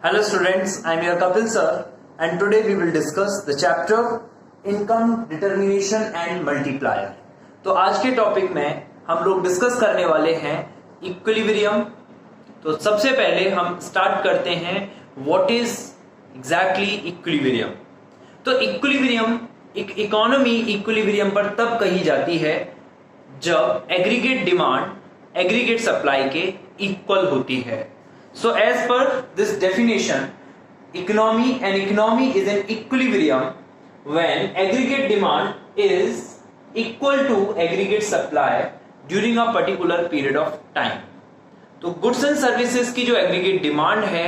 Hello students, I am your Kapil sir and today we will discuss the chapter Income Determination and Multiplier. तो आज के topic में हम लोग discuss करने वाले हैं इक्विलिब्रियम. तो सबसे पहले हम स्टार्ट करते हैं व्हाट इज एग्जैक्टली इक्विलिब्रियम. तो इक्विलिब्रियम एक इकोनॉमी इक्विलिब्रियम पर तब कही जाती है जब एग्रीगेट डिमांड एग्रीगेट सप्लाई के इक्वल होती है. So as per this definition, an economy is an equilibrium when aggregate demand is equal to aggregate supply during a particular period of time. तो गुड्स एंड सर्विसेज की जो aggregate demand है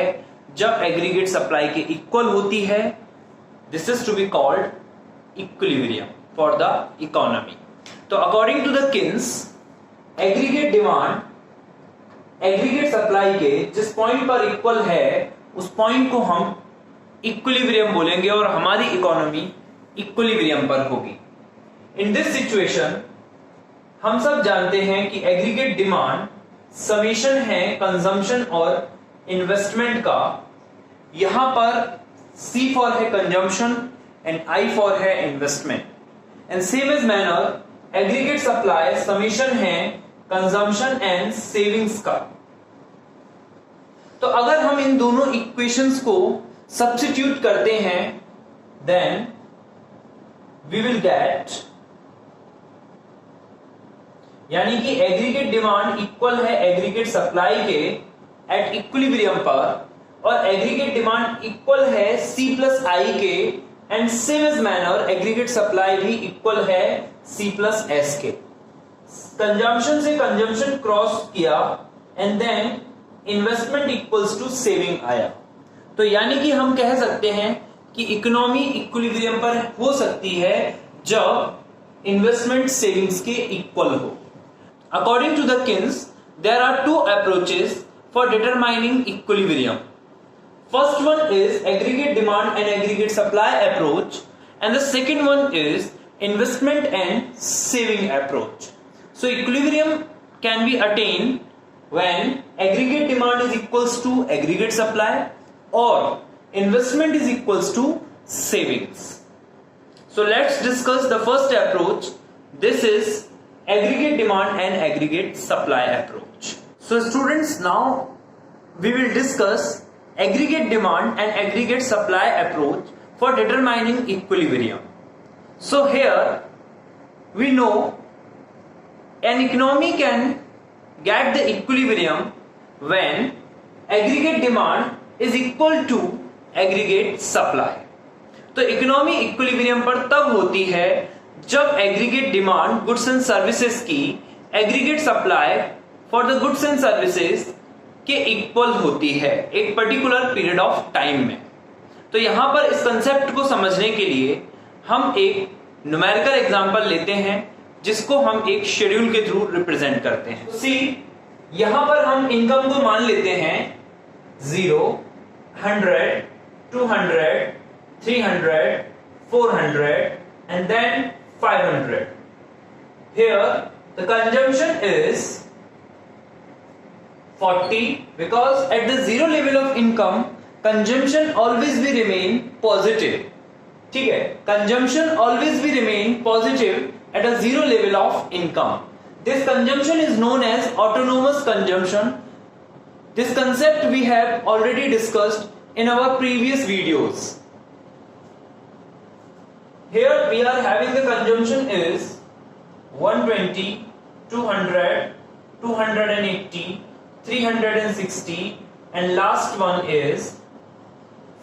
जब aggregate supply के equal होती है, this is to be called equilibrium for the economy. तो according to the Keynes, aggregate demand aggregate supply के जिस पॉइंट पर इक्वल है उस पॉइंट को हम इक्विलिब्रियम बोलेंगे और हमारी इकोनॉमी इक्विलिब्रियम पर होगी. इन दिस सिचुएशन हम सब जानते हैं कि एग्रीगेट डिमांड समेशन है कंजम्पशन और इन्वेस्टमेंट का. यहां पर C फॉर है कंजम्पशन एंड I फॉर है investment. And same as manner aggregate supply summation है कंजम्पशन एंड सेविंग्स का. तो अगर हम इन दोनों इक्वेशंस को सब्स्टिट्यूट करते हैं देन वी विल गेट, यानी कि एग्रीगेट डिमांड इक्वल है एग्रीगेट सप्लाई के एट इक्विलिब्रियम पर और एग्रीगेट डिमांड इक्वल है C प्लस I के and same as manner aggregate supply भी इक्वल है C प्लस S के. कंजम्पशन से कंजम्पशन क्रॉस किया and then investment equals to saving आया. तो यानी कि हम कह सकते हैं कि इकोनॉमी इक्विलिब्रियम पर हो सकती है जब इन्वेस्टमेंट सेविंग्स के इक्वल हो. According to the Keynes there are two approaches for determining equilibrium. First one is aggregate demand and aggregate supply approach and the second one is investment and saving approach. So equilibrium can be attained when aggregate demand is equals to aggregate supply or investment is equals to savings. So let's discuss the first approach. This is aggregate demand and aggregate supply approach. So students, now we will discuss aggregate demand and aggregate supply approach for determining equilibrium. So here we know an economy can get the equilibrium when aggregate demand is equal to aggregate supply. तो economy equilibrium पर तब होती है जब aggregate demand goods and services की aggregate supply for the goods and services के equal होती है एक पर्टिकुलर पीरियड ऑफ टाइम में. तो यहां पर इस कंसेप्ट को समझने के लिए हम एक न्यूमेरिकल एग्जांपल लेते हैं जिसको हम एक शेड्यूल के थ्रू रिप्रेजेंट करते हैं. सी, यहां पर हम इनकम को मान लेते हैं 0, 100, 200, 300, 400 and then 500. Here the consumption is 40 because at the zero level of income consumption always will remain positive. ठीक है, consumption always will remain positive at a zero level of income. This consumption is known as autonomous consumption. This concept we have already discussed in our previous videos. Here we are having the consumption is 120, 200, 280, 360 and last one is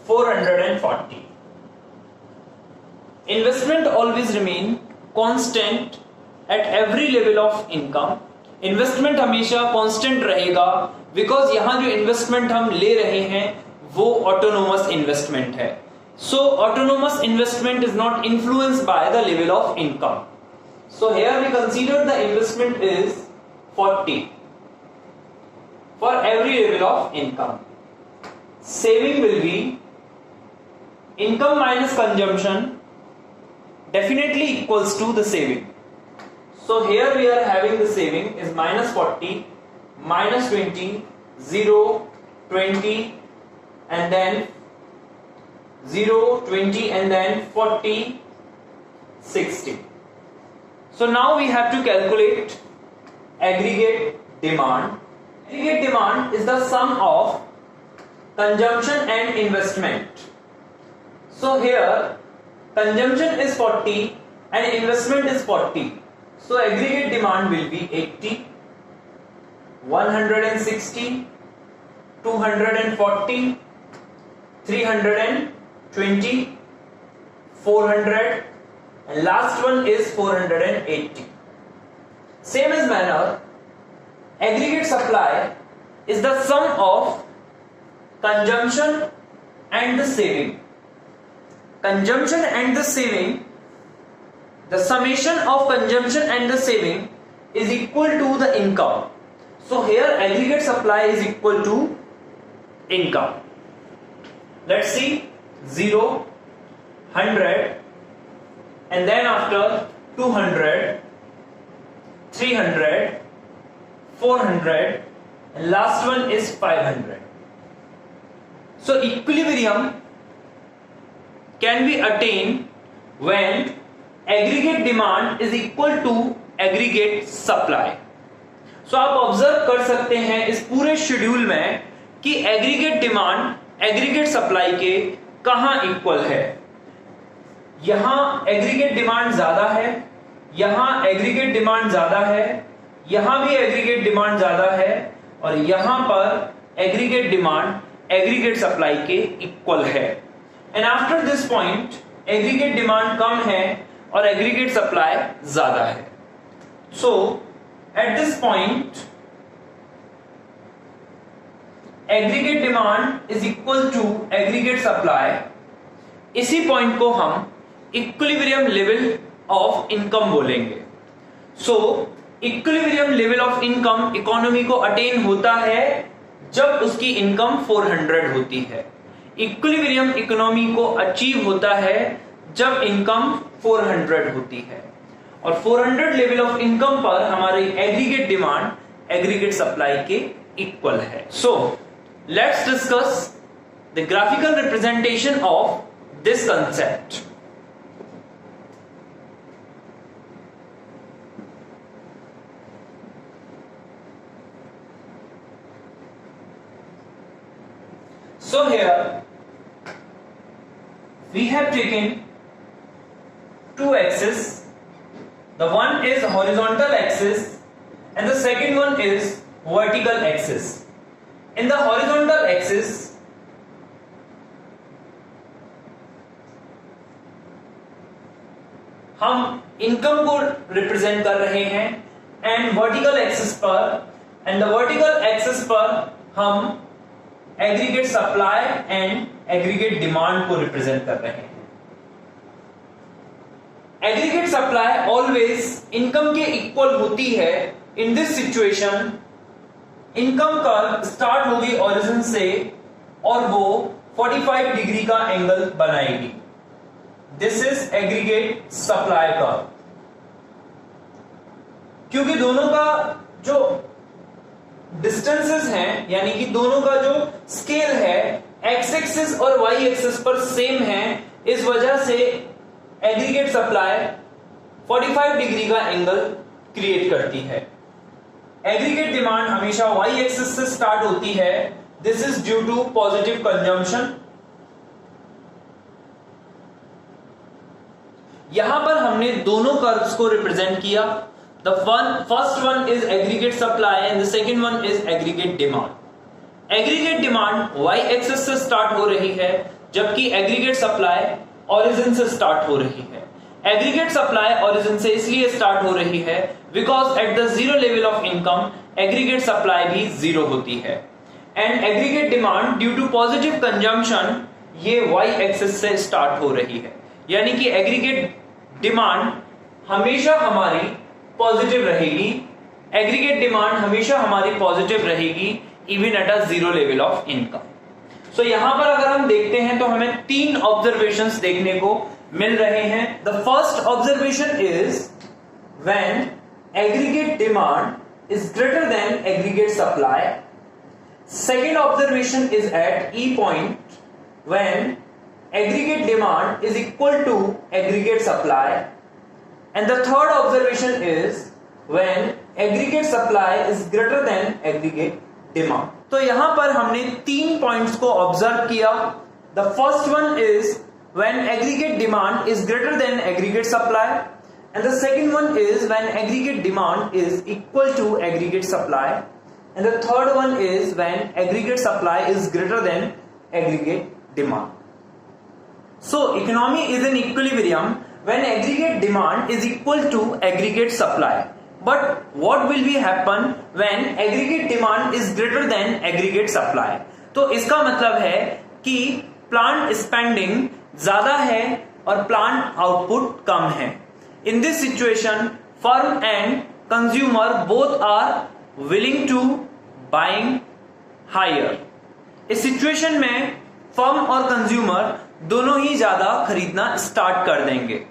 440. Investment always remain constant at every level of income. Investment हमेशा constant रहेगा because यहां जो investment हम ले रहे हैं वो autonomous investment है. So autonomous investment is not influenced by the level of income. So here we consider the investment is 40 for every level of income. Saving will be income minus consumption definitely equals to the saving. So here we are having the saving is minus 40, minus 20, 0, 20, and then 0, 20 and then 40, 60. So now we have to calculate aggregate demand. Aggregate demand is the sum of consumption and investment. So here consumption is 40 and investment is 40. So aggregate demand will be 80, 160, 240, 320, 400 and last one is 480. Same as manner, aggregate supply is the sum of consumption and the saving. Consumption and the saving, the summation of consumption and the saving is equal to the income. So here aggregate supply is equal to income. Let's see, 0, 100 and then after 200, 300, 400 and last one is 500. So equilibrium can be attained when aggregate demand is equal to aggregate supply. So आप observe कर सकते हैं इस पूरे schedule में कि aggregate demand aggregate supply के कहां इक्वल है. यहां एग्रीगेट डिमांड ज्यादा है, यहां एग्रीगेट डिमांड ज्यादा है, यहां भी एग्रीगेट डिमांड ज्यादा है और यहां पर एग्रीगेट डिमांड एग्रीगेट सप्लाई के इक्वल है. And after this point aggregate demand कम है और एग्रीगेट सप्लाई ज्यादा है. So at this point aggregate demand is equal to aggregate supply. इसी पॉइंट को हम इक्विलिब्रियम लेवल ऑफ इनकम बोलेंगे. So equilibrium level of income economy को अटेन होता है जब उसकी इनकम 400 होती है. इक्विलिब्रियम इकोनॉमी को अचीव होता है जब इनकम 400 होती है और 400 लेवल ऑफ इनकम पर हमारी एग्रीगेट डिमांड एग्रीगेट सप्लाई के इक्वल है. So let's discuss the graphical representation of this concept. So here we have taken two axes. The one is horizontal axis and the second one is vertical axis. In the horizontal axis हम income को represent कर रहे हैं and vertical axis पर हम aggregate supply and aggregate demand को represent कर रहे हैं. एग्रीगेट सप्लाई ऑलवेज इनकम के इक्वल होती है. In this situation income curve start होगी ओरिजिन से और वो 45 डिग्री का एंगल बनाएगी. This is aggregate supply curve. क्योंकि दोनों का जो डिस्टेंसेस हैं यानी कि दोनों का जो स्केल है एक्स एक्सिस और वाई एक्सिस पर सेम है, इस वजह से एग्रीगेट सप्लाई 45 डिग्री का एंगल क्रिएट करती है. एग्रीगेट डिमांड हमेशा वाई एक्सिस से स्टार्ट होती है. This is due to positive consumption. यहां पर हमने दोनों कर्व्स को रिप्रेजेंट किया. The first one is aggregate supply and the second one is aggregate demand. Aggregate demand y axis से start हो रही है जबकि aggregate supply origin से start हो रही है. Aggregate supply origin से इसलिए start हो रही है because at the zero level of income aggregate supply भी zero होती है and aggregate demand due to positive consumption ये y axis से start हो रही है. यानी कि aggregate demand हमेशा हमारी पॉजिटिव रहेगी. एग्रीगेट डिमांड हमेशा हमारी पॉजिटिव रहेगी even at a zero level of income. So यहां पर अगर हम देखते हैं तो हमें तीन ऑब्जर्वेशंस देखने को मिल रहे हैं. The first observation is when aggregate demand is greater than aggregate supply. Second observation is at E point when aggregate demand is equal to aggregate supply, and the third observation is when aggregate supply is greater than aggregate demand. तो यहां पर हमने 3 points को observe किया. The first one is when aggregate demand is greater than aggregate supply, and the second one is when aggregate demand is equal to aggregate supply, and the third one is when aggregate supply is greater than aggregate demand. So economy is in equilibrium when aggregate demand is equal to aggregate supply. But what will be happen when aggregate demand is greater than aggregate supply? तो इसका मतलब है कि plant spending ज्यादा है और plant output कम है. In this situation firm and consumer both are willing to buying higher. इस सिचुएशन में फर्म और कंज्यूमर दोनों ही ज्यादा खरीदना स्टार्ट कर देंगे.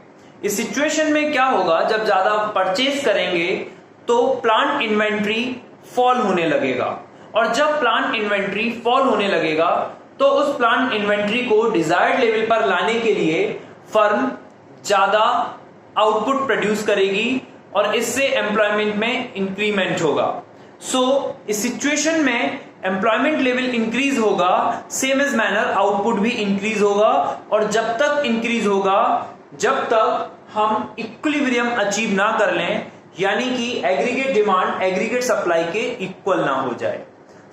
इस सिचुएशन में क्या होगा, जब ज्यादा परचेज करेंगे तो प्लांट इन्वेंट्री फॉल होने लगेगा, और जब प्लांट इन्वेंट्री फॉल होने लगेगा तो उस प्लांट इन्वेंट्री को डिजायर्ड लेवल पर लाने के लिए फर्म ज्यादा आउटपुट प्रोड्यूस करेगी और इससे एम्प्लॉयमेंट में इंक्रीमेंट होगा. सो इस सिचुएशन में एम्प्लॉयमेंट लेवल इंक्रीज होगा, सेम एज मैनर आउटपुट भी इंक्रीज होगा, और जब तक इंक्रीज होगा जब तक हम इक्विलिब्रियम अचीव ना कर लें, यानी कि एग्रीगेट डिमांड एग्रीगेट सप्लाई के इक्वल ना हो जाए.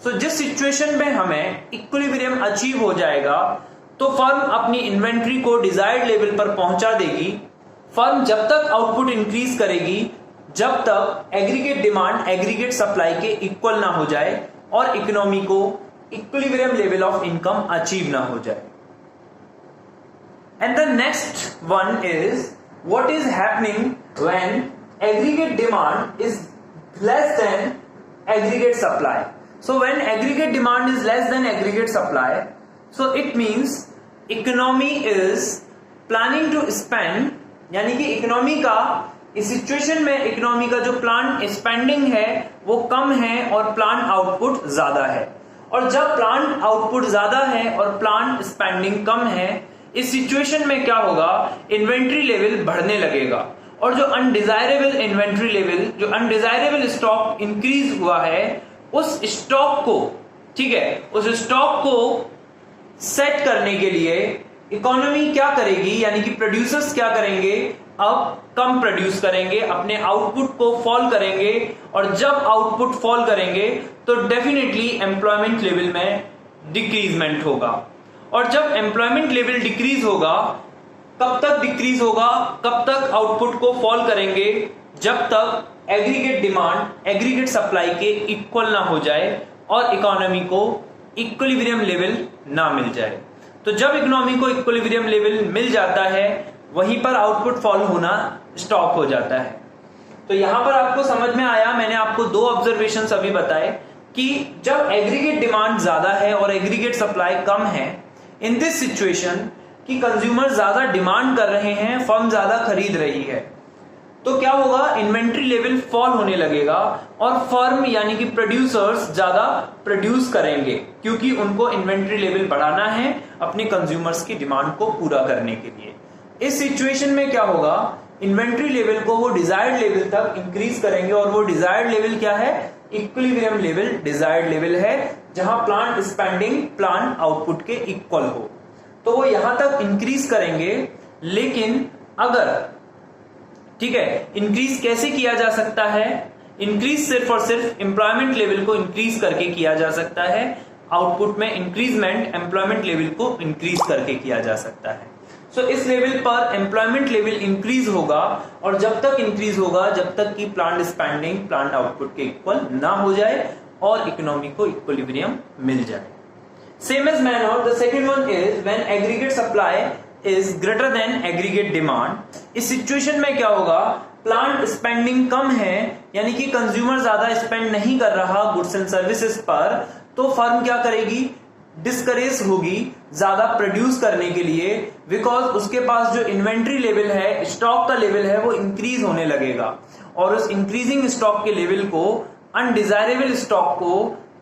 सो जिस सिचुएशन में हमें इक्विलिब्रियम अचीव हो जाएगा तो फर्म अपनी इन्वेंट्री को डिजायर्ड लेवल पर पहुंचा देगी. फर्म जब तक आउटपुट इंक्रीज करेगी जब तक एग्रीगेट डिमांड एग्रीगेट सप्लाई के इक्वल ना हो जाए और इकोनॉमी को equilibrium level of income achieve ना हो जाए. And the next one is what is happening when aggregate demand is less than aggregate supply. So when aggregate demand is less than aggregate supply, so it means economy is planning to spend, यानी कि economy का इस situation में economy का जो plant spending है वो कम है और प्लांट आउटपुट ज्यादा है. और जब प्लांट आउटपुट ज्यादा है और प्लांट स्पेंडिंग कम है, इस सिचुएशन में क्या होगा, इन्वेंट्री लेवल बढ़ने लगेगा, और जो अनडिजायरेबल इन्वेंट्री लेवल, जो अनडिजायरेबल स्टॉक इंक्रीज हुआ है, उस स्टॉक को, ठीक है, उस स्टॉक को सेट करने के लिए इकोनॉमी क्या करेगी, यानी कि प्रोड्यूसर्स क्या करेंगे, अब कम प्रोड्यूस करेंगे, अपने आउटपुट को फॉल करेंगे, और जब आउटपुट फॉल करेंगे तो डेफिनेटली एम्प्लॉयमेंट लेवल में डिक्रीजमेंट होगा. और जब एम्प्लॉयमेंट लेवल डिक्रीज होगा, कब तक डिक्रीज होगा, कब तक आउटपुट को फॉल करेंगे, जब तक एग्रीगेट डिमांड एग्रीगेट सप्लाई के इक्वल ना हो जाए और इकोनॉमी को इक्विलिब्रियम लेवल ना मिल जाए. तो जब इकोनॉमी को इक्विलिब्रियम लेवल मिल जाता है वहीं पर आउटपुट फॉल होना स्टॉप हो जाता है. तो यहां पर आपको समझ में आया, मैंने आपको 2 ऑब्जर्वेशन अभी बताए कि जब एग्रीगेट डिमांड ज्यादा है और एग्रीगेट सप्लाई कम है, इन दिस सिचुएशन कि कंज्यूमर ज्यादा डिमांड कर रहे हैं, फर्म ज्यादा खरीद रही है, तो क्या होगा, इन्वेंट्री लेवल फॉल होने लगेगा और फर्म यानी कि प्रोड्यूसर्स ज्यादा प्रोड्यूस करेंगे, क्योंकि उनको इन्वेंट्री लेवल बढ़ाना है अपने कंज्यूमर्स की डिमांड को पूरा करने के लिए. इस सिचुएशन में क्या होगा, इन्वेंट्री लेवल को वो डिजायर्ड लेवल तक इंक्रीज करेंगे, और वो डिजायर्ड लेवल क्या है, इक्विलिब्रियम लेवल डिजायर्ड लेवल है, जहां प्लांट स्पेंडिंग प्लांट आउटपुट के इक्वल हो. तो वो यहां तक इंक्रीज करेंगे. लेकिन अगर, ठीक है, इंक्रीज कैसे किया जा सकता है, इंक्रीज सिर्फ और सिर्फ एम्प्लॉयमेंट लेवल को इंक्रीज करके किया जा सकता है. आउटपुट में इंक्रीजमेंट एम्प्लॉयमेंट लेवल को इंक्रीज करके किया जा सकता है. सो इस लेवल पर एम्प्लॉयमेंट लेवल इंक्रीज होगा, और जब तक इंक्रीज होगा जब तक कि प्लांट स्पेंडिंग प्लांट आउटपुट के इक्वल ना हो जाए और इकोनॉमी को इक्विलिब्रियम मिल जाए. Same as manner, the second one is when aggregate supply is greater than aggregate demand. इस सिचुएशन में क्या होगा, प्लांट स्पेंडिंग कम है, यानी कि कंज्यूमर ज्यादा स्पेंड नहीं कर रहा गुड्स एंड सर्विसेज पर, तो फर्म क्या करेगी, डिस्करेज होगी ज्यादा प्रोड्यूस करने के लिए, बिकॉज उसके पास जो इन्वेंट्री लेवल है, स्टॉक का लेवल है, वो इंक्रीज होने लगेगा, और उस इंक्रीजिंग स्टॉक के लेवल को, अनडिजायरेबल स्टॉक को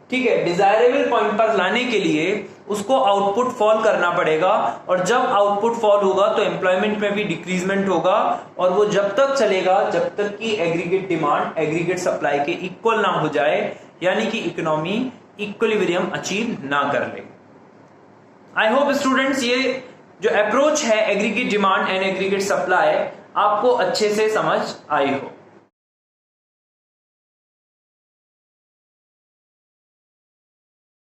ठीक है, डिजायरेबल पॉइंट पर लाने के लिए उसको आउटपुट फॉल करना पड़ेगा, और जब आउटपुट फॉल होगा तो एम्प्लॉयमेंट में भी डिक्रीजमेंट होगा, और वो जब तक चलेगा जब तक कि एग्रीगेट डिमांड एग्रीगेट सप्लाई के इक्वल ना हो जाए, यानी कि इकोनॉमी इक्विलिब्रियम अचीव ना कर ले। आई होप स्टूडेंट्स ये जो अप्रोच है aggregate demand and aggregate supply आपको अच्छे से समझ आई हो।